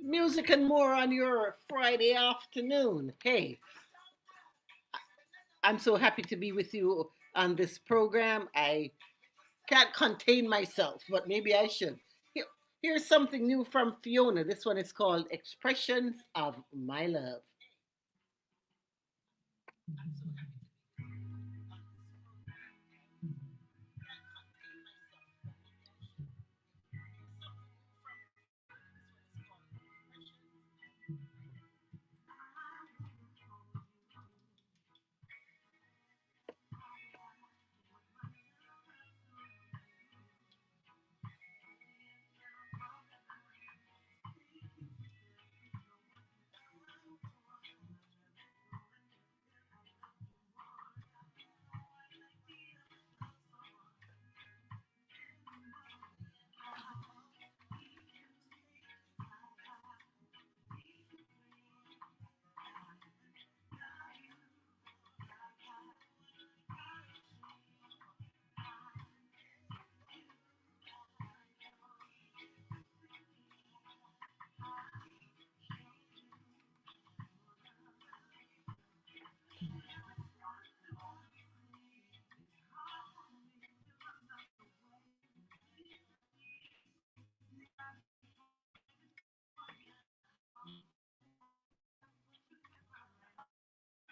Music and more on your Friday afternoon. Hey, I'm so happy to be with you on this program. I can't contain myself, but maybe I should. Here, here's something new from Fiona. This one is called Expressions of My Love.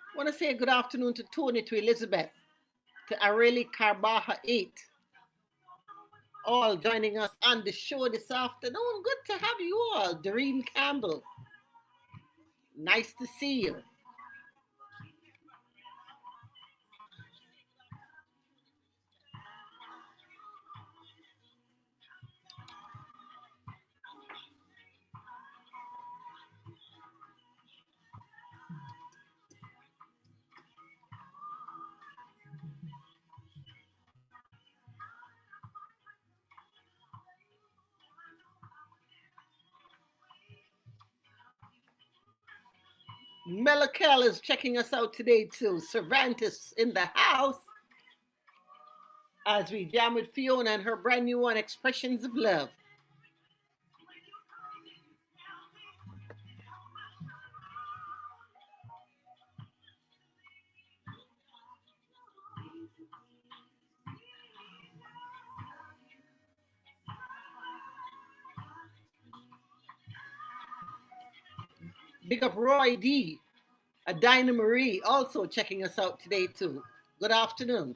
I want to say good afternoon to Tony, to Elizabeth, to Areli Carbaha 8, all joining us on the show this afternoon. Good to have you all. Doreen Campbell, nice to see you. Melakel is checking us out today too. Cervantes in the house as we jam with Fiona and her brand new one, Expressions of Love. Big up Roy D, Dinah Marie, also checking us out today too. Good afternoon.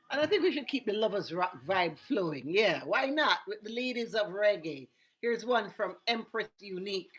And I think we should keep the lovers rock vibe flowing. Yeah, why not? With the ladies of reggae. Here's one from Empress Unique.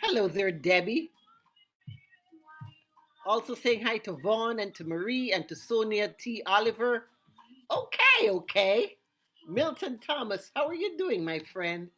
Hello there, Debbie. Also saying hi to Vaughn and to Marie and to Sonia T. Oliver. Okay, okay. Milton Thomas, how are you doing, my friend?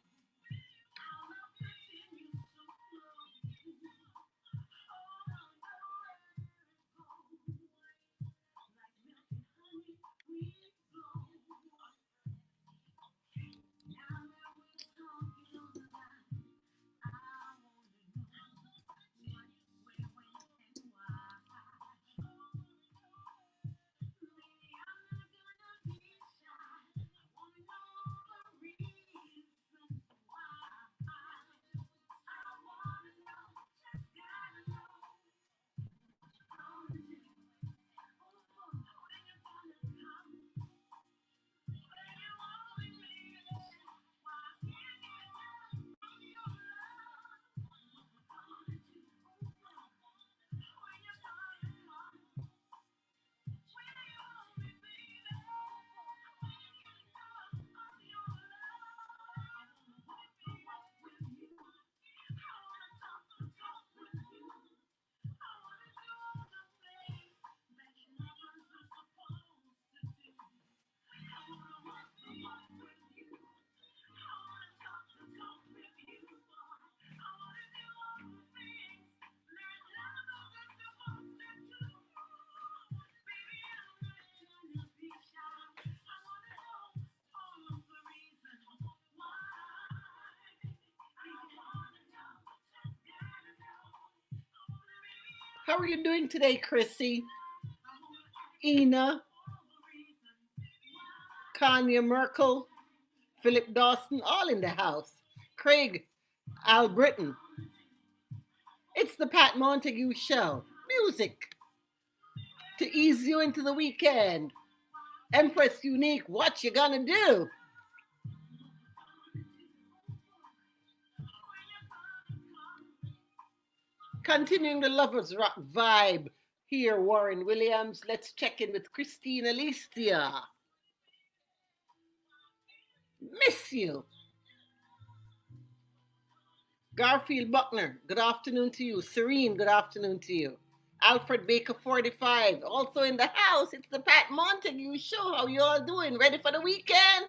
How are you doing today, Chrissy? Ina, Kanya Merkel, Philip Dawson, all in the house. Craig Al Britton. It's the Pat Montague Show. Music to ease you into the weekend. Empress Unique, what you gonna do? Continuing the Lovers Rock vibe here, Warren Williams. Let's check in with Christine Alicia. Miss you. Garfield Buckner, good afternoon to you. Serene, good afternoon to you. Alfred Baker 45, also in the house. It's the Pat Montague Show. How you all doing? Ready for the weekend?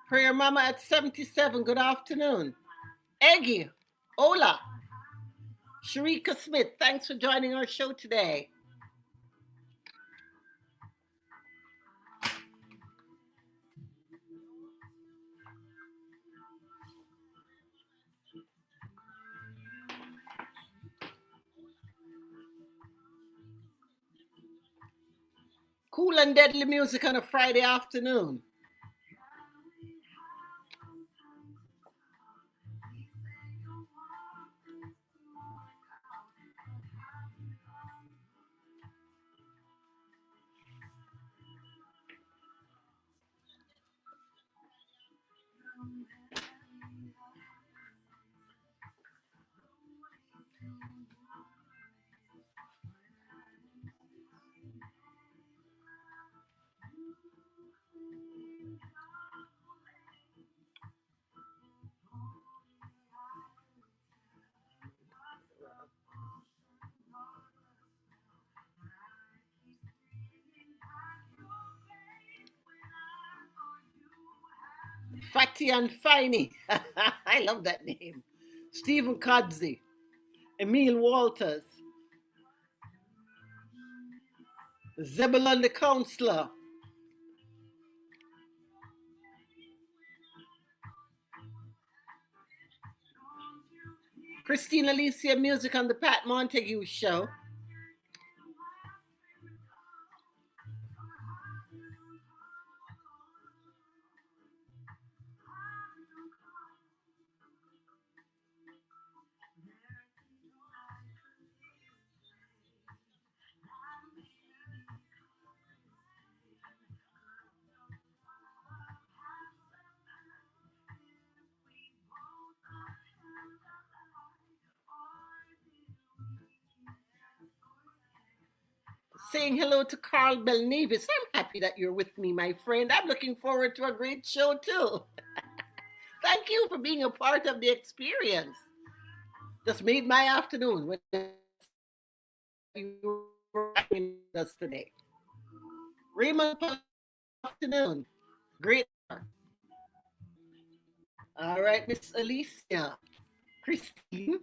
Prayer Mama at 77, good afternoon. Eggy, hola. Sharika Smith, thanks for joining our show today. Cool and deadly music on a Friday afternoon. Fatty and Finey. I love that name. Stephen Codsey. Emil Walters. Zebulon the Counselor. Christine Alicia music on the Pat Montague Show. Saying hello to Carl Belnavis. I'm happy that you're with me, my friend. I'm looking forward to a great show, too. Thank you for being a part of the experience. Just made my afternoon when you were with us today. Raymond, afternoon. Great. All right, Miss Alicia. Christine.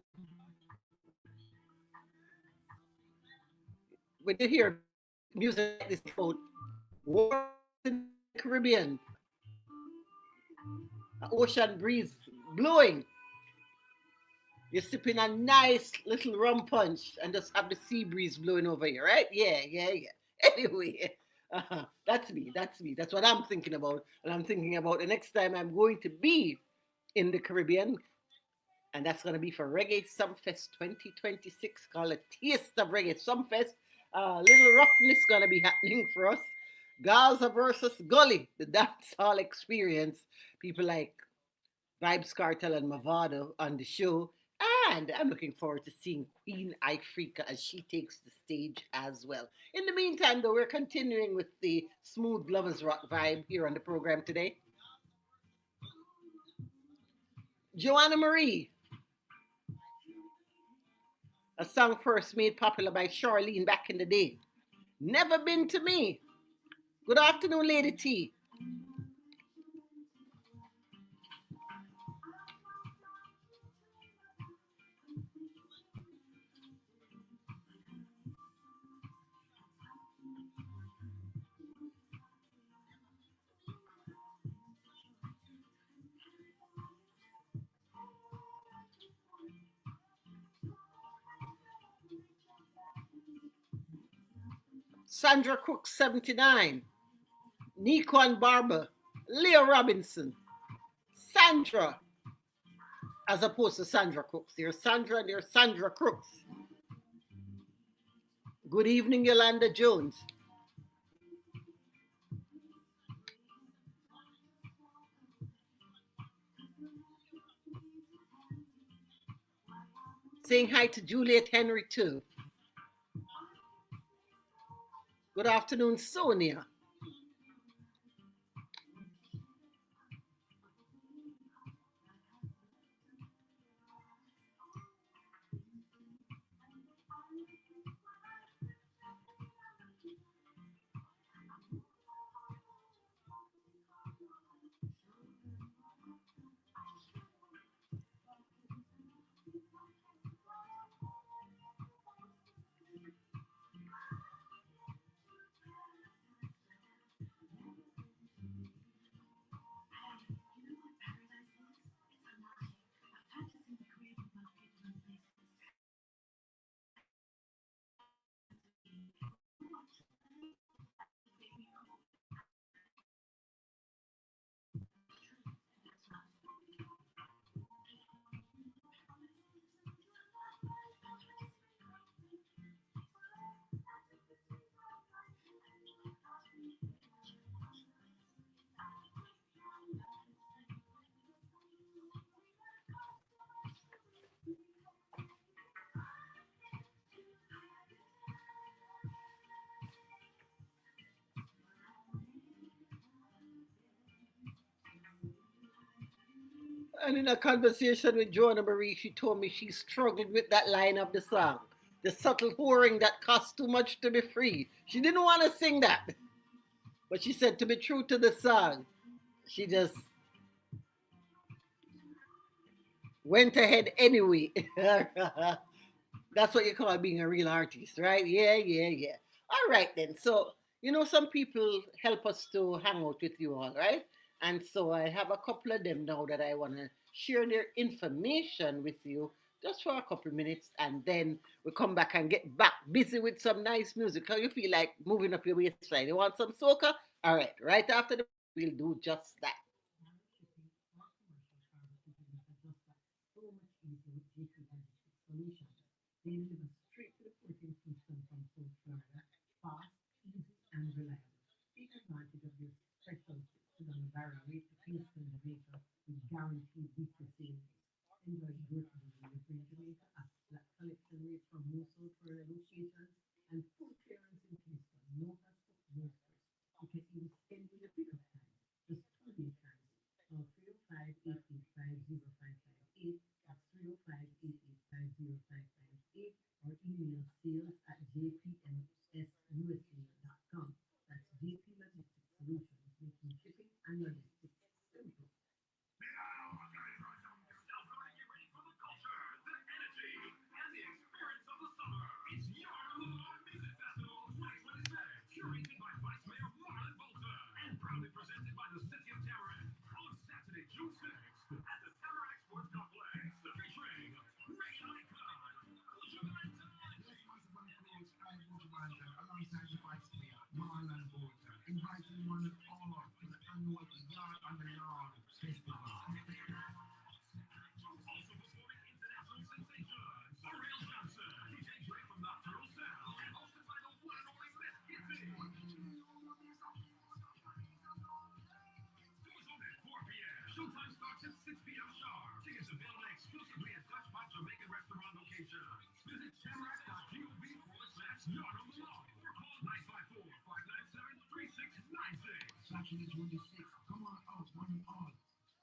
We did hear music like this quote. War in the Caribbean. Ocean breeze blowing. You're sipping a nice little rum punch and just have the sea breeze blowing over you, right? Yeah. Anyway, that's me. That's what I'm thinking about. And I'm thinking about the next time I'm going to be in the Caribbean. And that's going to be for Reggae Sumfest 2026, called a Taste of Reggae Sumfest. Little roughness going to be happening for us. Gaza versus Gully, the dancehall experience. People like Vibes Cartel and Mavado on the show. And I'm looking forward to seeing Queen Ifrika as she takes the stage as well. In the meantime, though, we're continuing with the smooth lovers rock vibe here on the program today. Joanna Marie, a song first made popular by Charlene back in the day. Never Been to Me. Good afternoon, Lady T. Sandra Cook, 79. Nico and Barber. Leo Robinson. Sandra, as opposed to Sandra Crooks. There's Sandra and there's Sandra Crooks. Good evening, Yolanda Jones. Saying hi to Juliet Henry, too. Good afternoon, Sonia. And in a conversation with Joanna Marie, she told me she struggled with that line of the song. The subtle whoring that costs too much to be free. She didn't want to sing that. But she said to be true to the song, she just went ahead anyway. That's what you call being a real artist, right? Yeah, yeah, yeah. All right then. So, some people help us to hang out with you all, right? And so I have a couple of them now that I want to share their information with you just for a couple of minutes, and then we come back and get back busy with some nice music. How you feel like moving up your waistline? You want some soca? All right, right after the we'll do just that.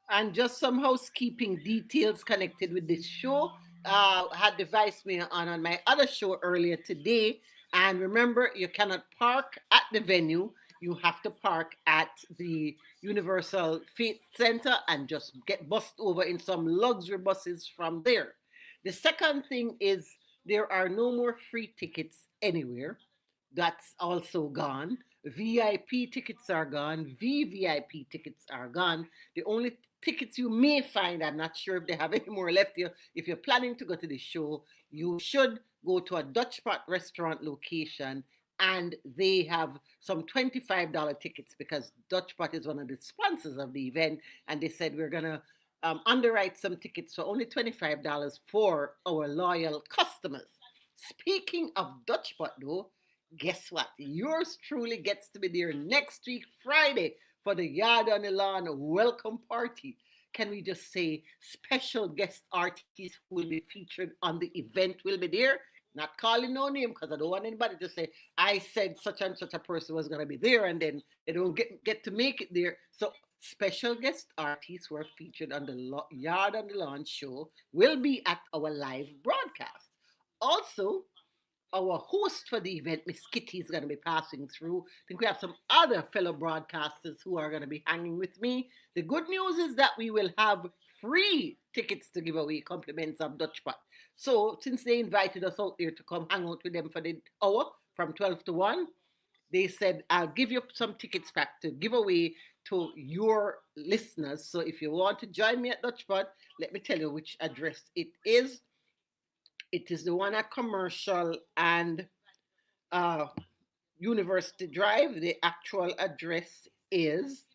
And just some housekeeping details connected with this show. Had devised me on my other show earlier today. And remember, you cannot park at the venue. You have to park at the Universal Faith Center and just get bussed over in some luxury buses from there. The second thing is there are no more free tickets anywhere. That's also gone. VIP tickets are gone. VVIP tickets are gone. The only tickets you may find, I'm not sure if they have any more left here. If you're planning to go to the show, you should go to a Dutch Pot restaurant location, and they have some $25 tickets because Dutch Pot is one of the sponsors of the event, and they said we're going to underwrite some tickets for only $25 for our loyal customers. Speaking of Dutch Pot, though, guess what? Yours truly gets to be there next week, Friday, for the Yard on the Lawn welcome party. Can we just say special guest artists who will be featured on the event will be there? Not calling no name because I don't want anybody to say I said such and such a person was going to be there and then they don't get to make it there. So special guest artists who are featured on the Yard on the Lawn show will be at our live broadcast. Also, our host for the event, Miss Kitty, is going to be passing through. I think we have some other fellow broadcasters who are going to be hanging with me. The good news is that we will have free tickets to give away, compliments of Dutch Pot. So, since they invited us out there to come hang out with them for the hour from 12 to 1, they said, I'll give you some tickets back to give away to your listeners. So, if you want to join me at Dutch Pot, let me tell you which address it is. It is the one at Commercial and uh, University Drive. The actual address is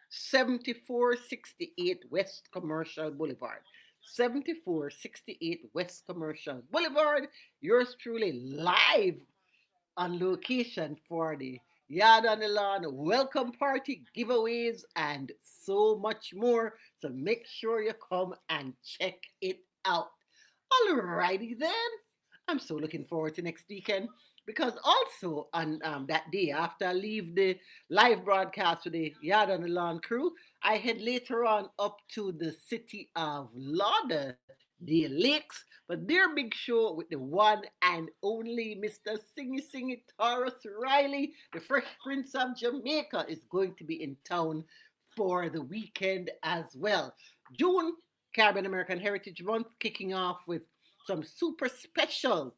7468 West Commercial Boulevard. 7468 West Commercial Boulevard. Yours truly live on location for the Yard on the Lawn welcome party, giveaways, and so much more. So make sure you come and check it out. Alrighty then. I'm so looking forward to next weekend because also on that day after I leave the live broadcast with the Yard on the Lawn crew, I head later on up to the city of Lauderdale Lakes for their big show with the one and only Mr. Singy Singy Taurus Riley, the Fresh Prince of Jamaica, is going to be in town for the weekend as well. June, Caribbean American Heritage Month, kicking off with some super special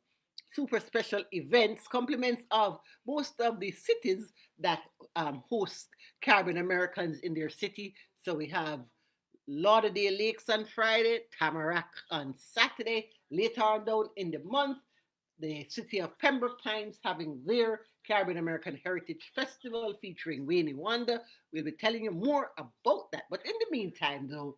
events, compliments of most of the cities that host Caribbean Americans in their city. So we have Lauderdale Lakes on Friday, Tamarack on Saturday. Later on down in the month, the city of Pembroke Pines having their Caribbean American Heritage Festival featuring Wayne Wonder. We'll be telling you more about that. But in the meantime, though,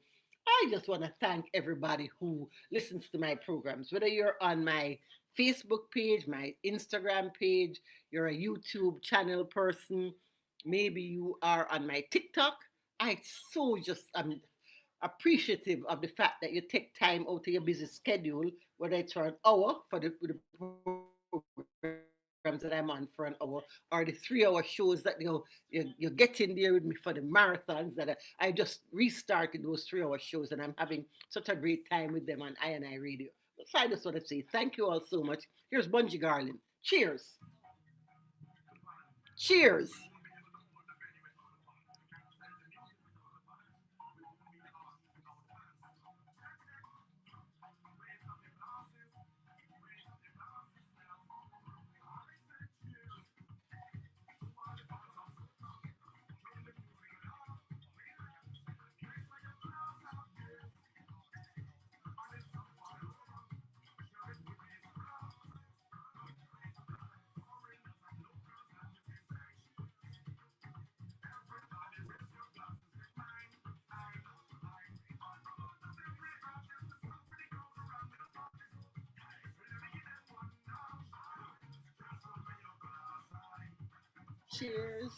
I just want to thank everybody who listens to my programs, whether you're on my Facebook page, my Instagram page, you're a YouTube channel person, maybe you are on my TikTok. I so just am appreciative of the fact that you take time out of your busy schedule, whether it's for an hour for the programs that I'm on for an hour, or the 3 hour shows that you're getting there with me for the marathons. That I just restarted those 3 hour shows, and I'm having such a great time with them on I&I Radio. So I just want to say thank you all so much. Here's Bungie Garland. Cheers. Cheers. Cheers.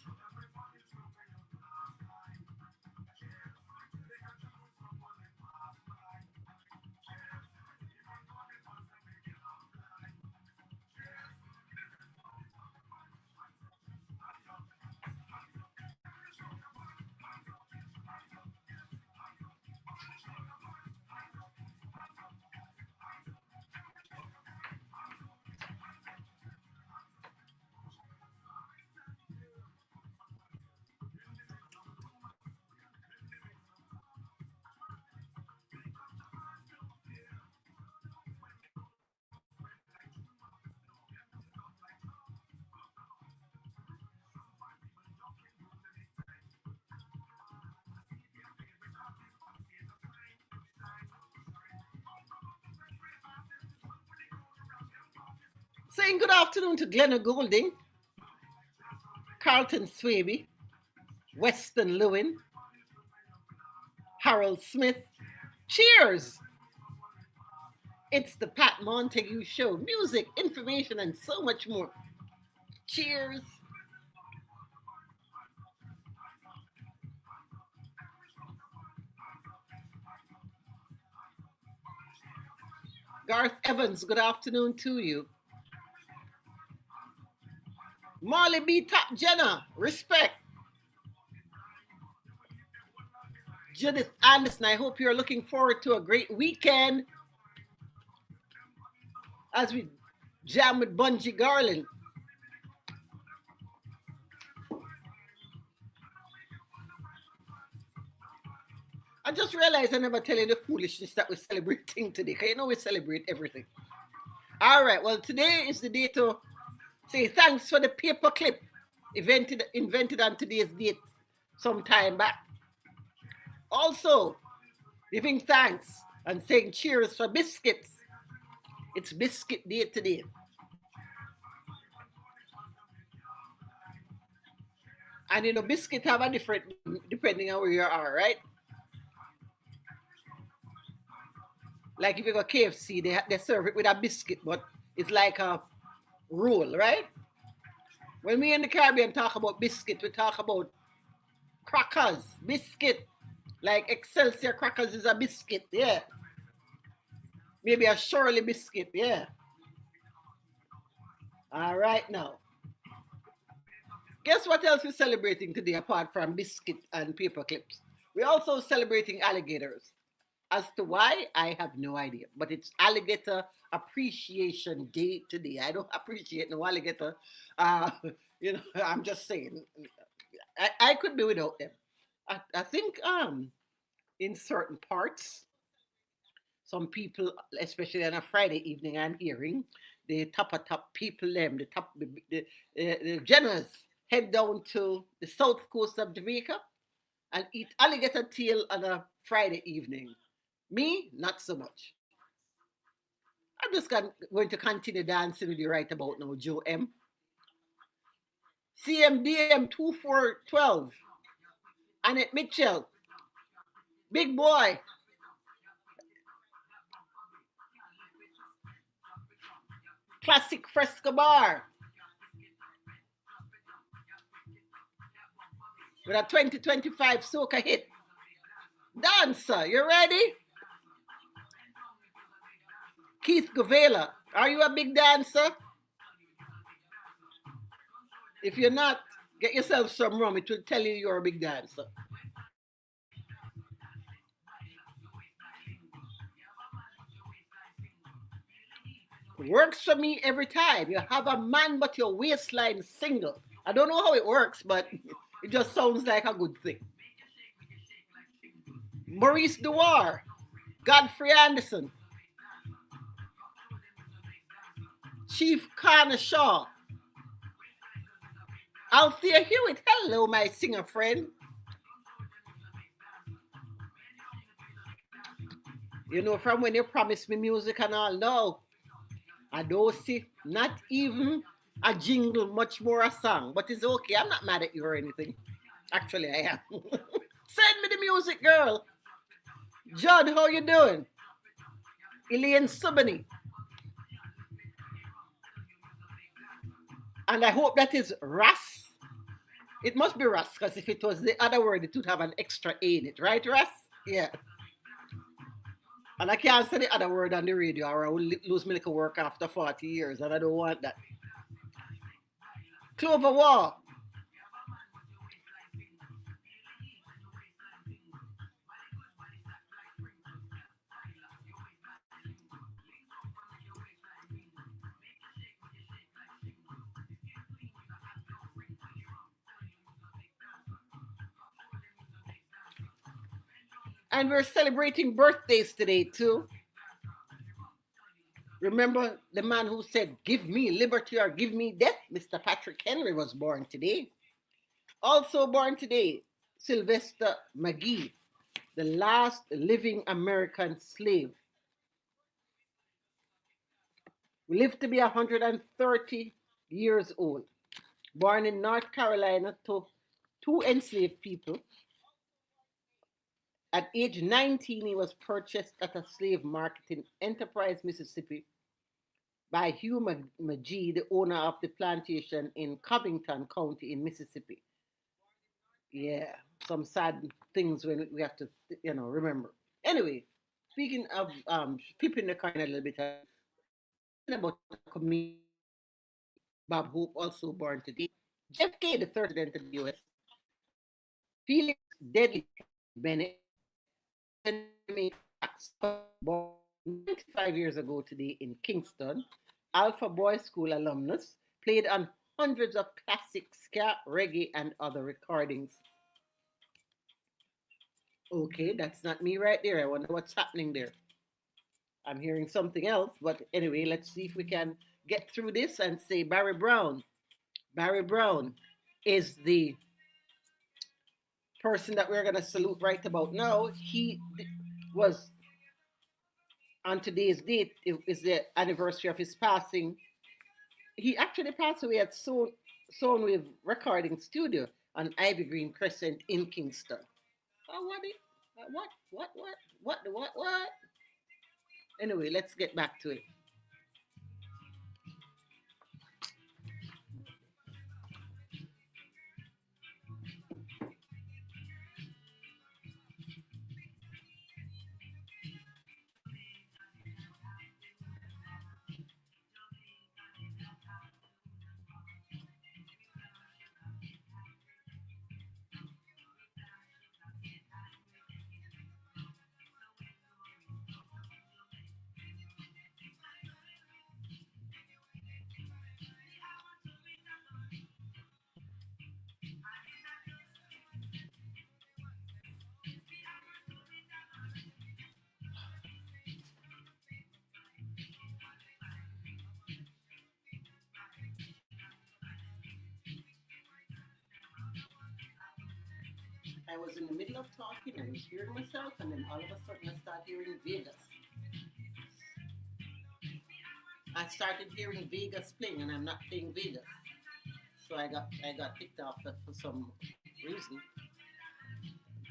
Saying good afternoon to Glenna Goulding, Carlton Swaby, Weston Lewin, Harold Smith. Cheers! It's the Pat Montague Show. Music, information, and so much more. Cheers! Garth Evans, good afternoon to you. Marley B. Top Jenna, respect. Judith Anderson, I hope you're looking forward to a great weekend as we jam with Bungie Garland. I just realized I never tell you the foolishness that we're celebrating today, because you know we celebrate everything. All right, well, today is the day to say thanks for the paperclip invented on today's date some time back. Also, giving thanks and saying cheers for biscuits. It's biscuit day today. And you know, biscuits have a different, depending on where you are, right? Like if you go KFC, they serve it with a biscuit, but it's like a roll, right? When we in the Caribbean talk about biscuit, we talk about crackers, biscuit. Like Excelsior crackers is a biscuit, yeah. Maybe a Shirley biscuit, yeah. All right now. Guess what else we're celebrating today apart from biscuit and paper clips? We're also celebrating alligators. As to why, I have no idea. But it's Alligator Appreciation Day today. I don't appreciate no alligator. You know, I'm just saying. I could be without them. I think in certain parts, some people, especially on a Friday evening, I'm hearing the top people, the Jenners head down to the south coast of Jamaica and eat alligator tail on a Friday evening. Me, not so much. I'm just going to continue dancing with you right about now, Joe M. CMDM 2412. Annette Mitchell. Big boy. Classic Fresco Bar. With a 2025 soca hit. Dancer, you ready? Keith Govela, are you a big dancer? If you're not, get yourself some rum. It will tell you you're a big dancer. Works for me every time. You have a man, but your waistline single. I don't know how it works, but it just sounds like a good thing. Maurice Dewar, Godfrey Anderson, Chief Connor Shaw, Althea Hewitt. Hello, my singer friend. You know, from when you promised me music and all, no, I don't see not even a jingle, much more a song. But it's okay. I'm not mad at you or anything. Actually, I am. Send me the music, girl. Judd, how you doing? Elaine Subany. And I hope that is Russ. It must be Russ, because if it was the other word, it would have an extra A in it. Right, Russ? Yeah. And I can't say the other word on the radio or I will lose my little work after 40 years, and I don't want that. Clover Wall. And we're celebrating birthdays today, too. Remember the man who said, give me liberty or give me death? Mr. Patrick Henry was born today. Also born today, Sylvester McGee, the last living American slave. lived to be 130 years old. Born in North Carolina to two enslaved people, at age 19, he was purchased at a slave market in Enterprise, Mississippi, by Hugh McGee, the owner of the plantation in Covington County in Mississippi. Yeah, some sad things when we have to, remember. Anyway, speaking of flipping the coin a little bit, talking about a comedian, Bob Hope, also born today. JFK, the third president of the U.S. Felix Deadly Bennett, born 95 years ago today in Kingston, Alpha Boy School alumnus, played on hundreds of classic ska, reggae, and other recordings. Okay, that's not me right there. I wonder what's happening there. I'm hearing something else, but anyway, let's see if we can get through this and say Barry Brown. Barry Brown is the person that we're going to salute right about now. He was, on today's date, it is the anniversary of his passing. He actually passed away at Soundwave Recording Studio on Ivy Green Crescent in Kingston. Oh, what? Anyway, let's get back to it. I was in the middle of talking, I was hearing myself, and then all of a sudden I started hearing Vegas. I started hearing Vegas playing, and I'm not playing Vegas. So I got picked off for some reason.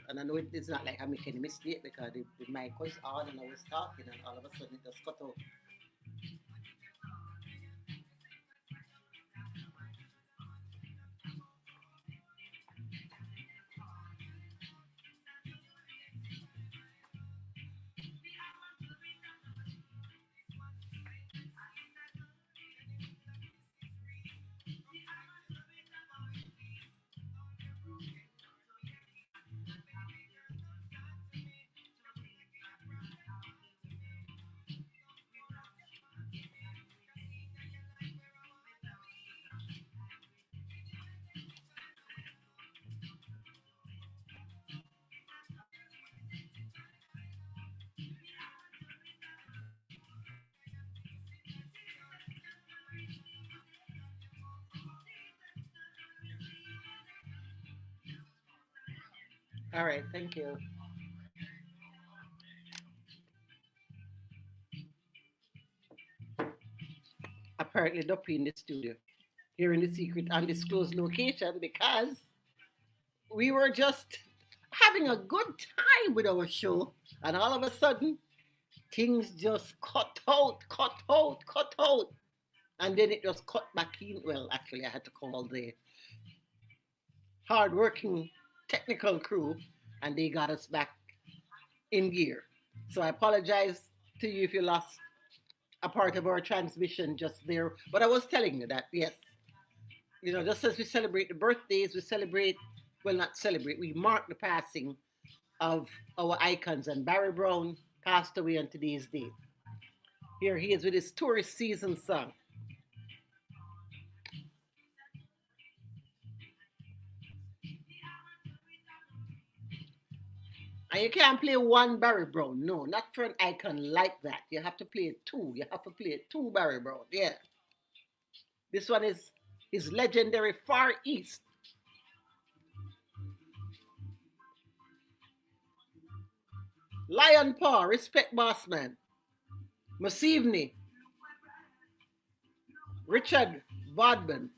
And I know it's not like I make any mistake because the mic was on and I was talking, and all of a sudden it just cut out. All right, thank you. Apparently, Duppy in the studio, hearing the secret undisclosed location because we were just having a good time with our show, and all of a sudden, things just cut out, and then it just cut back in. Well, actually, I had to call the hardworking technical crew, and they got us back in gear. So I apologize to you if you lost a part of our transmission just there. But I was telling you that, yes, just as we celebrate the birthdays, we celebrate, well, not celebrate, we mark the passing of our icons. And Barry Brown passed away on today's date. Here he is with his tourist season song. And you can't play one Barry Brown. No, not for an icon like that. You have to play two. You have to play two Barry Brown. Yeah. This one is his legendary Far East. Lion Paw, respect boss man. Masivni. Richard Bodman.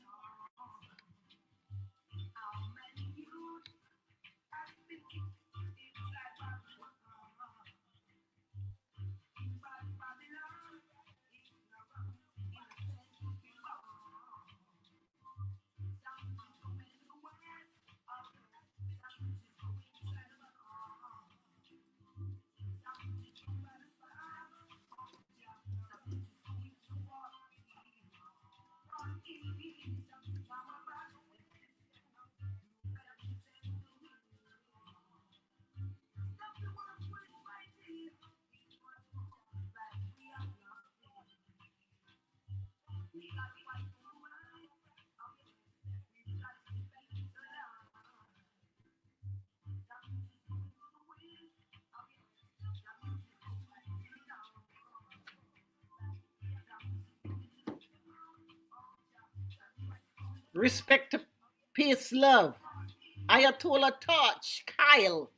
Respect to peace, love. Ayatollah Touch, Kyle.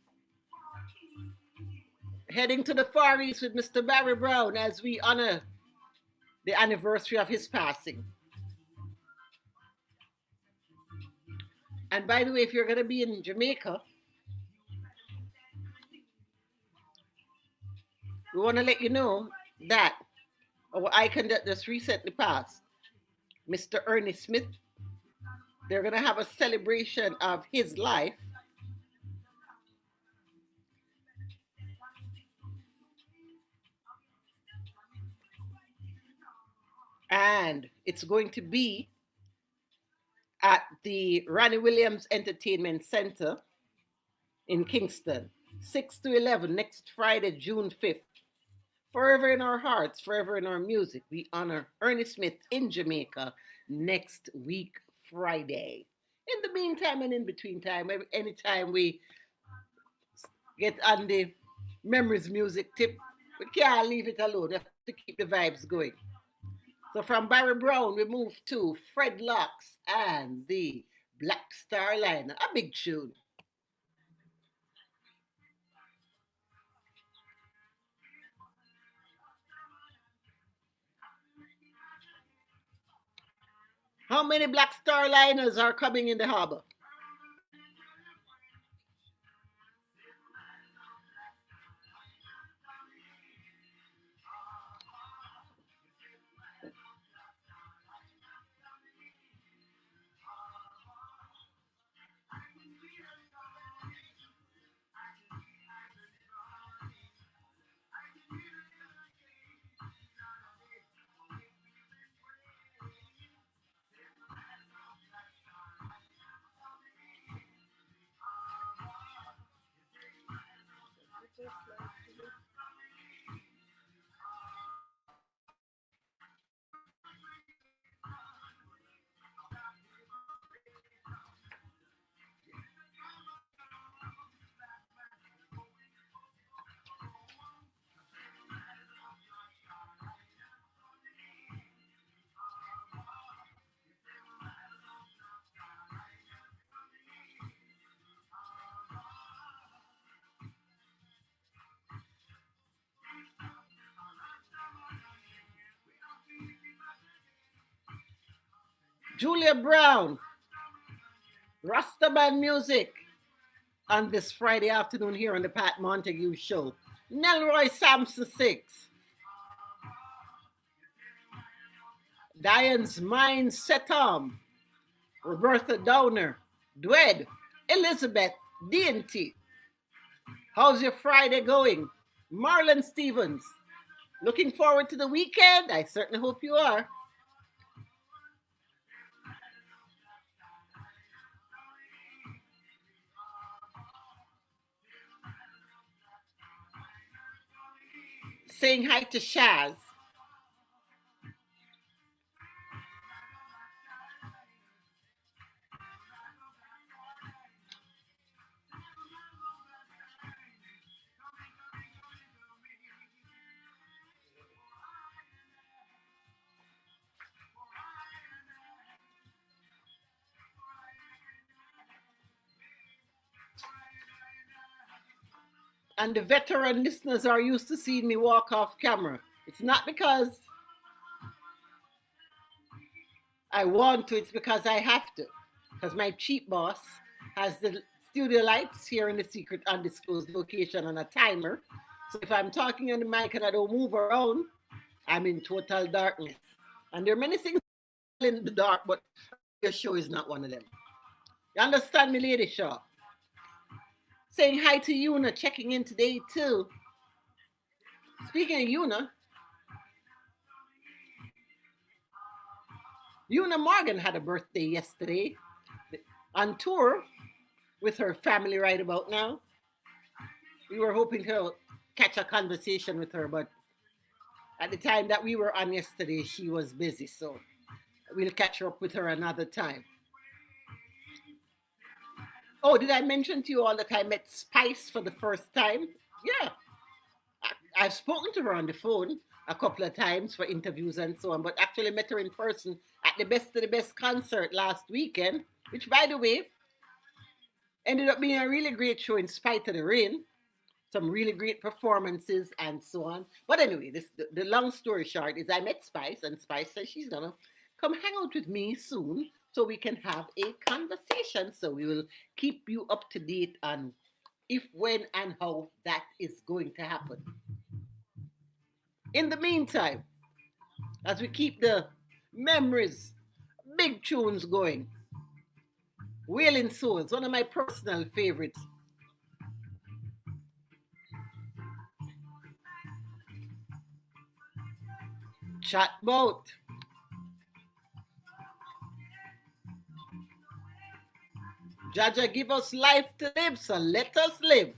Heading to the Far East with Mr. Barry Brown as we honor the anniversary of his passing. And by the way, if you're going to be in Jamaica, we want to let you know that our icon that just recently passed, Mr. Ernie Smith, they're going to have a celebration of his life. And it's going to be at the Ronnie Williams Entertainment Center in Kingston, 6 to 11, next Friday, June 5th. Forever in our hearts, forever in our music. We honor Ernie Smith in Jamaica next week, Friday. In the meantime and in between time, anytime we get on the memories music tip, we can't leave it alone. We have to keep the vibes going. So from Barry Brown, we move to Fred Locks and the Black Star Line, a big tune. How many Black Star Liners are coming in the harbor? Julia Brown, Rastaman Music on this Friday afternoon here on the Pat Montague Show. Nelroy Sampson 6. Diane's Mind Setom, Roberta Downer, Dwed, Elizabeth, D&T. How's your Friday going? Marlon Stevens. Looking forward to the weekend? I certainly hope you are. Saying hi to Shaz. And the veteran listeners are used to seeing me walk off camera. It's not because I want to. It's because I have to. Because my cheap boss has the studio lights here in the secret undisclosed location on a timer. So if I'm talking on the mic and I don't move around, I'm in total darkness. And there are many things in the dark, but your show is not one of them. You understand me, Lady Shaw? Saying hi to Yuna, checking in today too. Speaking of Yuna Morgan had a birthday yesterday on tour with her family right about now. We were hoping to catch a conversation with her, but at the time that we were on yesterday, she was busy. So we'll catch up with her another time. Oh, did I mention to you all that I met Spice for the first time? Yeah. I've spoken to her on the phone a couple of times for interviews and so on, but actually met her in person at the Best of the Best concert last weekend, which, by the way, ended up being a really great show in spite of the rain. Some really great performances and so on. But anyway, the long story short is I met Spice, and Spice says she's gonna come hang out with me soon so we can have a conversation. So we will keep you up to date on if, when, and how that is going to happen. In the meantime, as we keep the memories, big tunes going, Wailing Souls, one of my personal favorites. Chatbot. Jaja give us life to live, so let us live.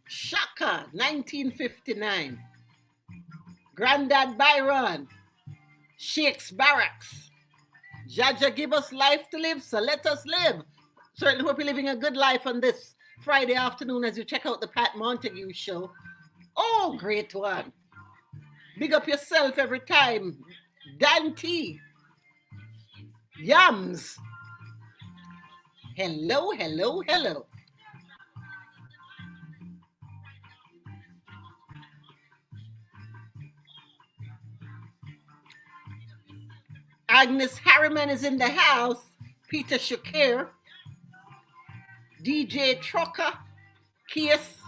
Shaka, 1959. Grandad Byron, Shakes Barracks. Jaja give us life to live, so let us live. Certainly hope you're living a good life on this Friday afternoon as you check out the Pat Montague show. Oh, great one. Big up yourself every time. Dante. Yams. Hello, hello, hello. Agnes Harriman is in the house. Peter Shakir. DJ Trucker. Kiss.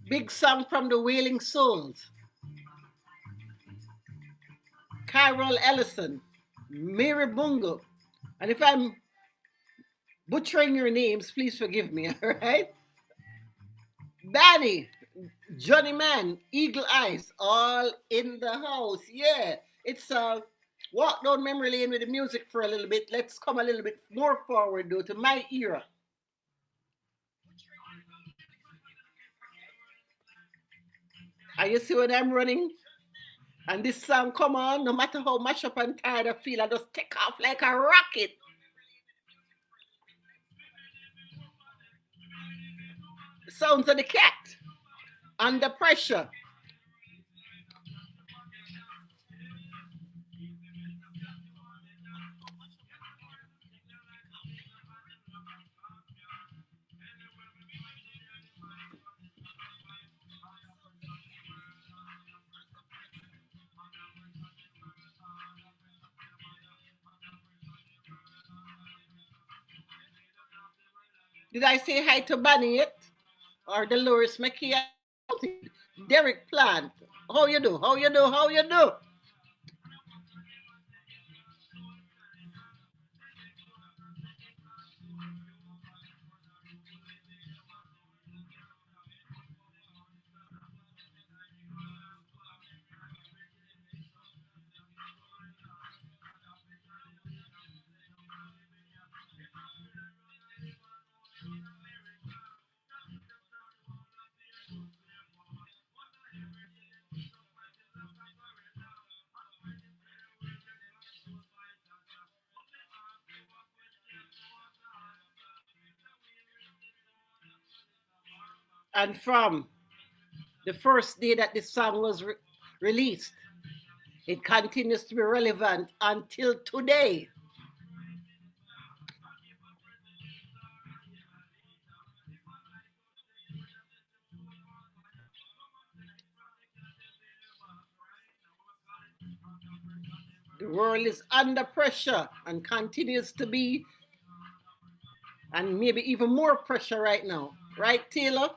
Big song from the Wailing Souls. Carol Ellison, Mary Bungo. And if I'm butchering your names, please forgive me, all right? Banny, Johnny Man, Eagle Eyes, all in the house. Yeah, it's a walk down memory lane with the music for a little bit. Let's come a little bit more forward, though, to my era. And you see when I'm running? And this song come on, no matter how much up and tired I feel, I just take off like a rocket. Sounds of the cat under pressure. Did I say hi to Bunny yet? Or Dolores McKee? Derek Plant. How you do? How you do? How you do? And from the first day that this song was released, it continues to be relevant until today. The world is under pressure and continues to be, and maybe even more pressure right now. Right, Taylor?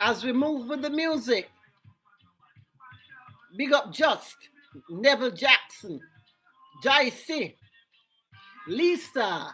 As we move with the music, big up Just, Neville Jackson, Joycey, Lisa.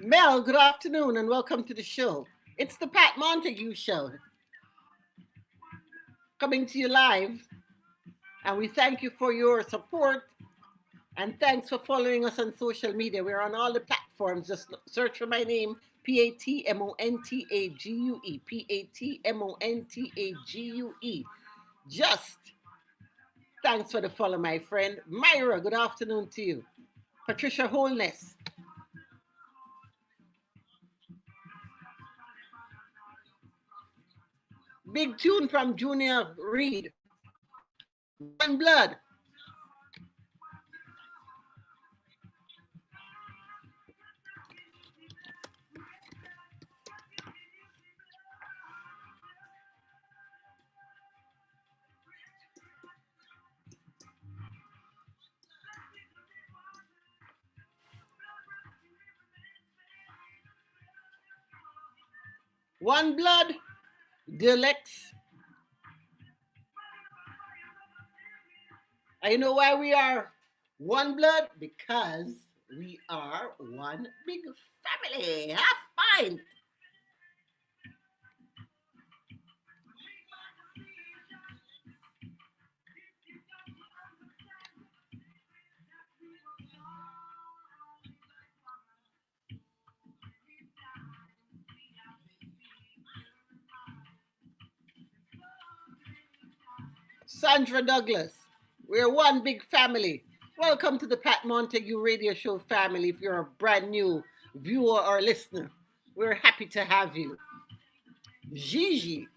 Mel, good afternoon and welcome to the show. It's the Pat Montague Show, coming to you live, and we thank you for your support, and thanks for following us on social media. We're on all the platforms. Just search for my name, Patmontague, Patmontague. Just thanks for the follow, my friend. Myra, good afternoon to you. Patricia Holness. Big tune from Junior Reed. One Blood. One Blood, Dilex. And you know why we are one blood? Because we are one big family. Half pint. Sandra Douglas. We're one big family. Welcome to the Pat Montague Radio Show family. If you're a brand new viewer or listener, we're happy to have you. Gigi.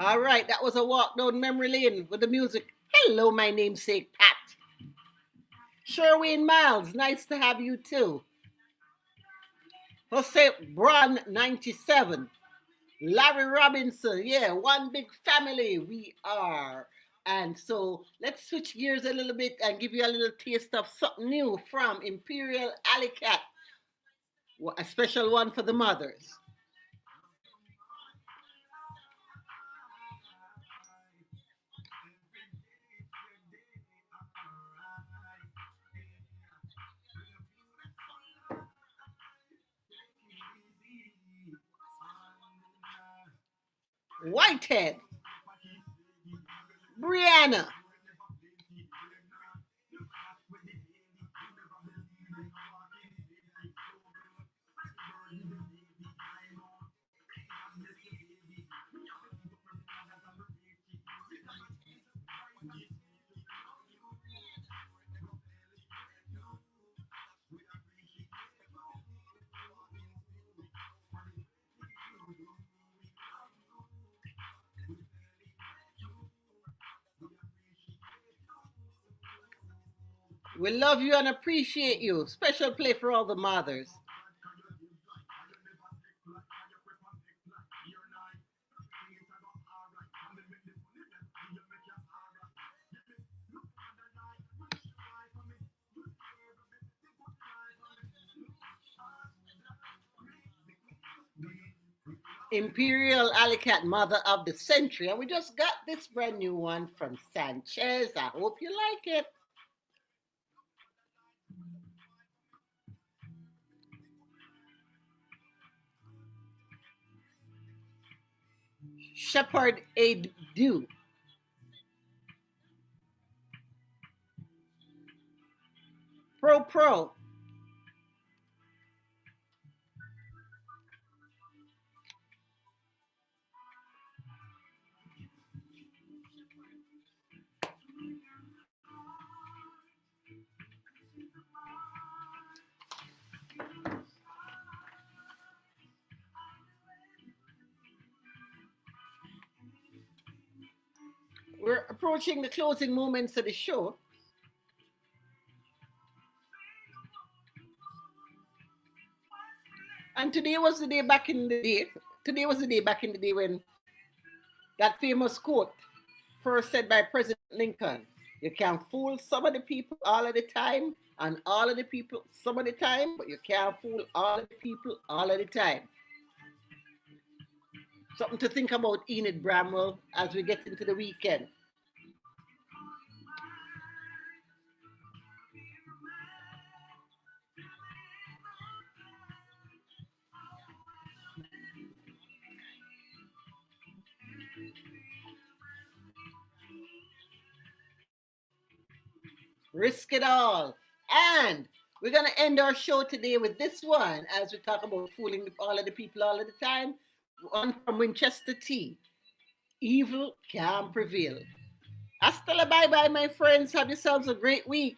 All right, that was a walk down memory lane with the music. Hello, my namesake Pat. Sherwin Miles, nice to have you too. Jose Braun 97. Larry Robinson, yeah, one big family we are. And so let's switch gears a little bit and give you a little taste of something new from Imperial Alley Cat, a special one for the mothers. Whitehead, Brianna, we love you and appreciate you. Special play for all the mothers. Imperial Alley Cat, Mother of the Century. And we just got this brand new one from Sanchez. I hope you like it. Shepherd Aid Do. Pro. We're approaching the closing moments of the show. And today was the day back in the day. Today was the day back in the day when that famous quote, first said by President Lincoln, you can fool some of the people all of the time, and all of the people some of the time, but you can't fool all of the people all of the time. Something to think about, Enid Bramwell, as we get into the weekend. Risk it all. And We're going to end our show today with this one as we talk about fooling all of the people all of the time. One from Winchester Tea. Evil can prevail. Hasta la bye bye, my friends. Have yourselves a great week.